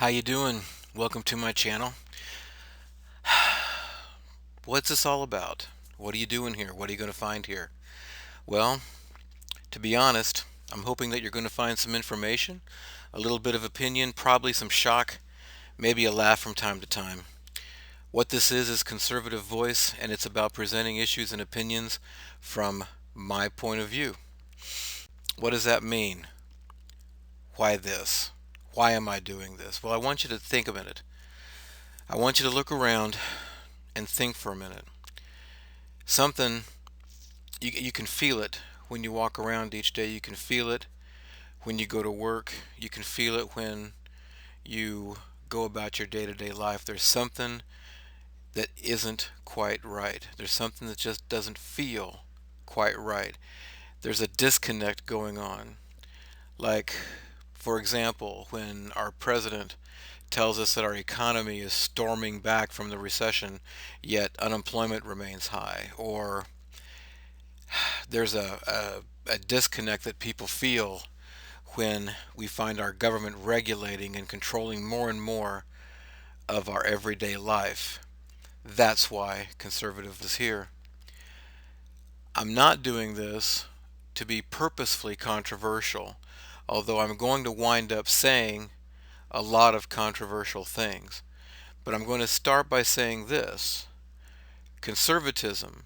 How you doing? Welcome to my channel. What's this all about? What are you doing here? What are you going to find here? Well, to be honest, I'm hoping that you're going to find some information, a little bit of opinion, probably some shock, maybe a laugh from time to time. What this is Conservative Voice, and it's about presenting issues and opinions from my point of view. What does that mean? Why this? Why am I doing this? Well, I want you to think a minute. I want you to look around and think for a minute. Something you can feel it when you walk around each day. You can feel it when you go to work. You can feel it when you go about your day-to-day life. There's something that isn't quite right. There's something that just doesn't feel quite right. There's a disconnect going on. Like, for example, when our president tells us that our economy is storming back from the recession, yet unemployment remains high, or there's a disconnect that people feel when we find our government regulating and controlling more and more of our everyday life. That's why conservative is here. I'm not doing this to be purposefully controversial, although I'm going to wind up saying a lot of controversial things. But I'm going to start by saying this: conservatism,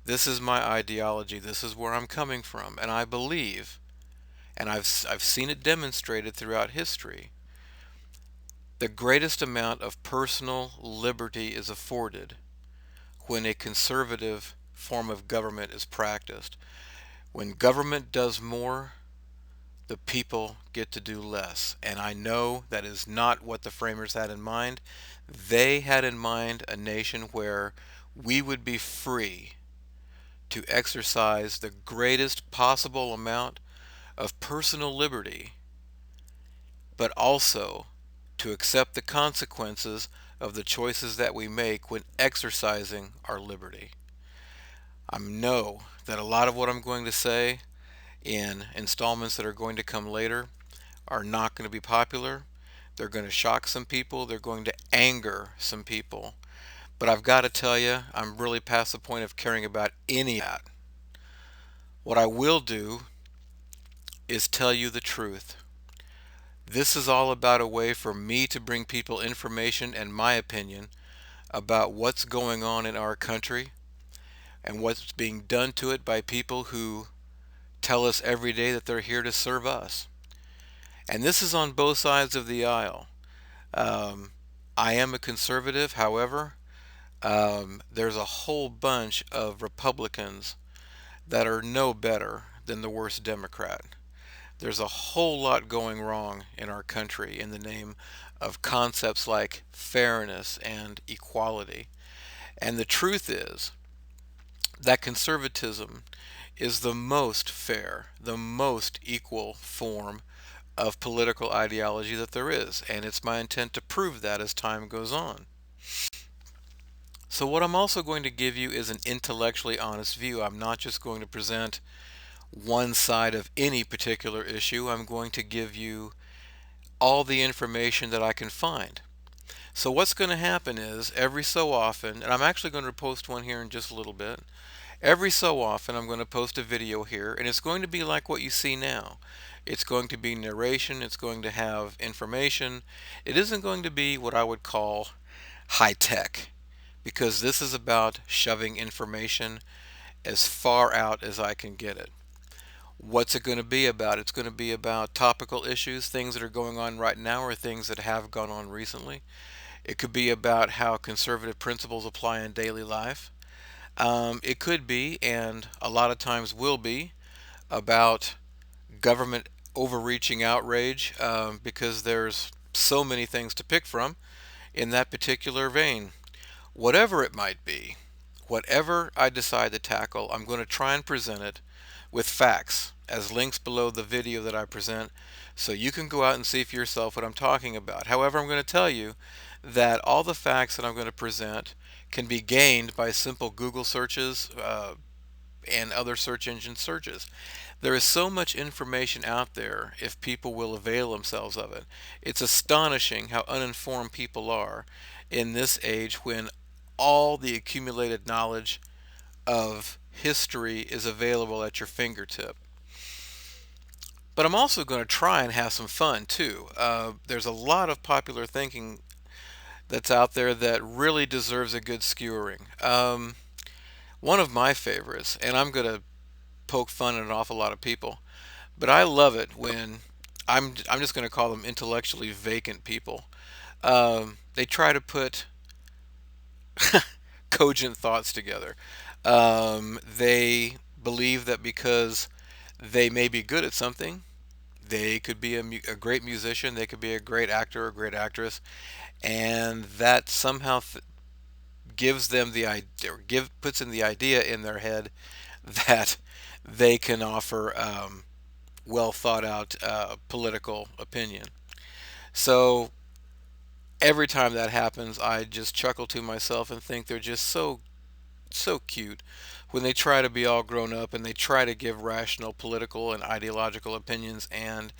this is my ideology, this is where I'm coming from, and I believe, and I've seen it demonstrated throughout history, the greatest amount of personal liberty is afforded when a conservative form of government is practiced. When government does more, the people get to do less. And I know that is not what the framers had in mind. They had in mind a nation where we would be free to exercise the greatest possible amount of personal liberty, but also to accept the consequences of the choices that we make when exercising our liberty. I know that a lot of what I'm going to say in installments that are going to come later are not going to be popular. They're going to shock some people. They're going to anger some people. But I've got to tell you, I'm really past the point of caring about any of that. What I will do is tell you the truth. This is all about a way for me to bring people information and my opinion about what's going on in our country and what's being done to it by people who tell us every day that they're here to serve us. And this is on both sides of the aisle. Um, I am a conservative, however, there's a whole bunch of Republicans that are no better than the worst Democrat. There's a whole lot going wrong in our country in the name of concepts like fairness and equality. And the truth is that conservatism is the most fair, the most equal form of political ideology that there is. And it's my intent to prove that as time goes on. So, what I'm also going to give you is an intellectually honest view. I'm not just going to present one side of any particular issue. I'm going to give you all the information that I can find. So what's going to happen is every so often, and I'm actually going to post one here in just a little bit. Every so often I'm going to post a video here, and it's going to be like what you see now. It's going to be narration, it's going to have information. It isn't going to be what I would call high tech, because this is about shoving information as far out as I can get it. What's it going to be about? It's going to be about topical issues, things that are going on right now or things that have gone on recently. It could be about how conservative principles apply in daily life. It could be, and a lot of times will be, about government overreaching outrage, because there's so many things to pick from in that particular vein. Whatever it might be, whatever I decide to tackle, I'm going to try and present it with facts as links below the video that I present, so you can go out and see for yourself what I'm talking about. However, I'm going to tell you that all the facts that I'm going to present can be gained by simple Google searches and other search engine searches. There is so much information out there if people will avail themselves of it. It's astonishing how uninformed people are in this age when all the accumulated knowledge of history is available at your fingertip. But I'm also going to try and have some fun too. There's a lot of popular thinking that's out there that really deserves a good skewering. One of my favorites, and I'm going to poke fun at an awful lot of people, but I love it when I'm just going to call them intellectually vacant people. They try to put cogent thoughts together. They believe that because they may be good at something, they could be a great musician, they could be a great actor or great actress, and that somehow gives them the idea, or puts in the idea in their head that they can offer well thought out political opinion. So every time that happens, I just chuckle to myself and think they're just so cute when they try to be all grown up and they try to give rational political and ideological opinions. And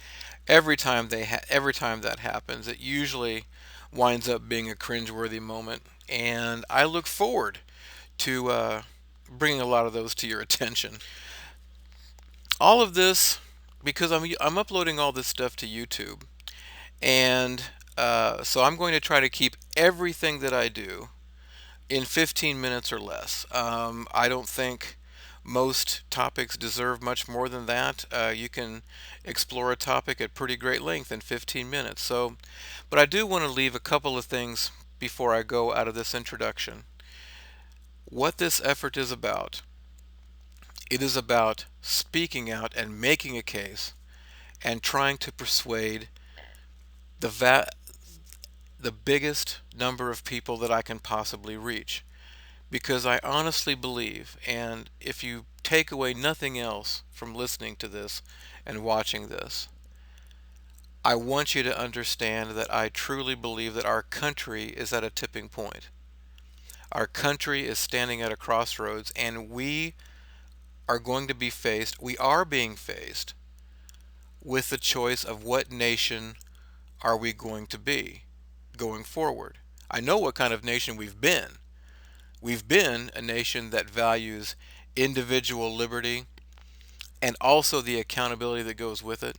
every time that happens, it usually winds up being a cringeworthy moment. And I look forward to bringing a lot of those to your attention. All of this because I'm uploading all this stuff to YouTube, and so I'm going to try to keep everything that I do in 15 minutes or less. I don't think most topics deserve much more than that. You can explore a topic at pretty great length in 15 minutes. So, but I do want to leave a couple of things before I go out of this introduction. What this effort is about, it is about speaking out and making a case and trying to persuade the the biggest number of people that I can possibly reach. Because I honestly believe, and if you take away nothing else from listening to this and watching this, I want you to understand that I truly believe that our country is at a tipping point. Our country is standing at a crossroads, and we are being faced with the choice of what nation are we going to be going forward. I know what kind of nation we've been. We've been a nation that values individual liberty and also the accountability that goes with it.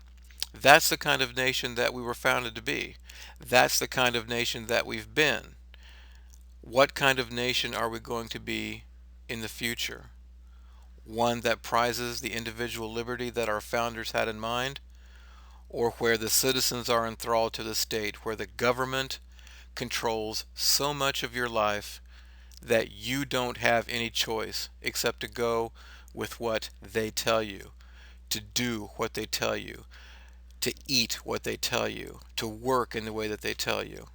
That's the kind of nation that we were founded to be. That's the kind of nation that we've been. What kind of nation are we going to be in the future? One that prizes the individual liberty that our founders had in mind, or where the citizens are enthralled to the state, where the government controls so much of your life that you don't have any choice except to go with what they tell you, to do what they tell you, to eat what they tell you, to work in the way that they tell you.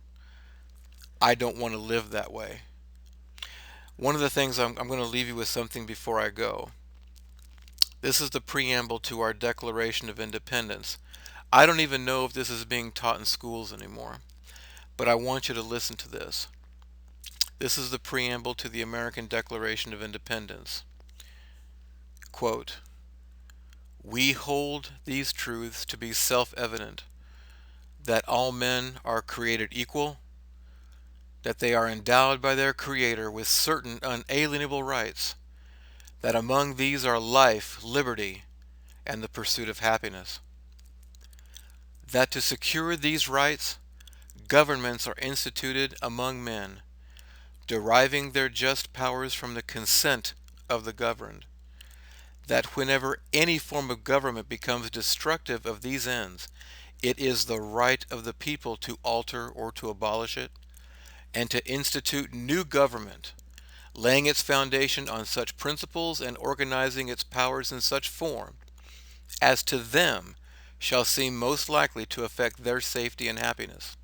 I don't want to live that way. One of the things I'm going to leave you with something before I go. This is the preamble to our Declaration of Independence. I don't even know if this is being taught in schools anymore, but I want you to listen to this. This is the preamble to the American Declaration of Independence. Quote, "We hold these truths to be self-evident, that all men are created equal, that they are endowed by their Creator with certain unalienable rights, that among these are life, liberty, and the pursuit of happiness. That to secure these rights, governments are instituted among men, deriving their just powers from the consent of the governed. That whenever any form of government becomes destructive of these ends, it is the right of the people to alter or to abolish it, and to institute new government, laying its foundation on such principles and organizing its powers in such form as to them shall seem most likely to affect their safety and happiness.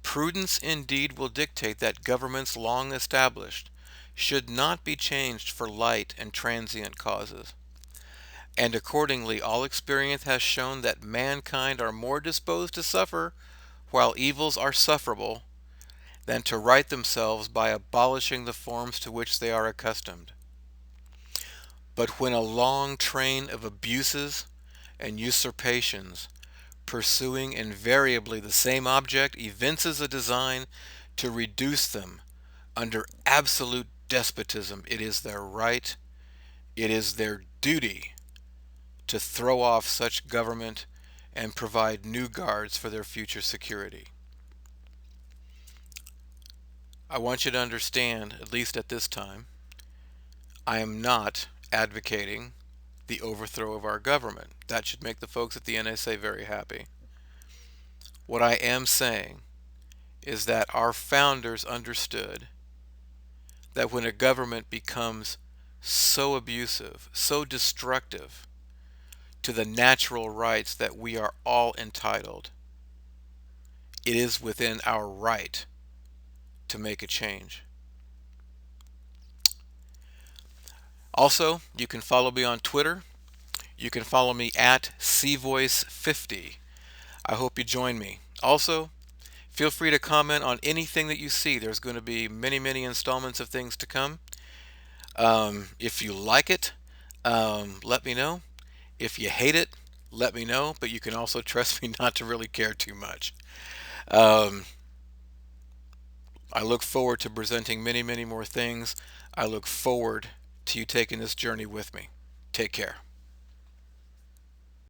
Prudence indeed will dictate that governments long established should not be changed for light and transient causes. And accordingly all experience has shown that mankind are more disposed to suffer while evils are sufferable than to right themselves by abolishing the forms to which they are accustomed. But when a long train of abuses and usurpations pursuing invariably the same object evinces a design to reduce them under absolute despotism, it is their right, it is their duty to throw off such government and provide new guards for their future security. I want you to understand, at least at this time, I am not advocating the overthrow of our government. That should make the folks at the NSA very happy. What I am saying is that our founders understood that when a government becomes so abusive, so destructive to the natural rights that we are all entitled, it is within our right to make a change. Also, you can follow me on Twitter. You can follow me at cvoice50. I hope you join me. Also, feel free to comment on anything that you see. There's going to be many, many installments of things to come. If you like it, let me know. If you hate it, let me know. But you can also trust me not to really care too much. Um, I look forward to presenting many, many more things. I look forward to you taking this journey with me. Take care.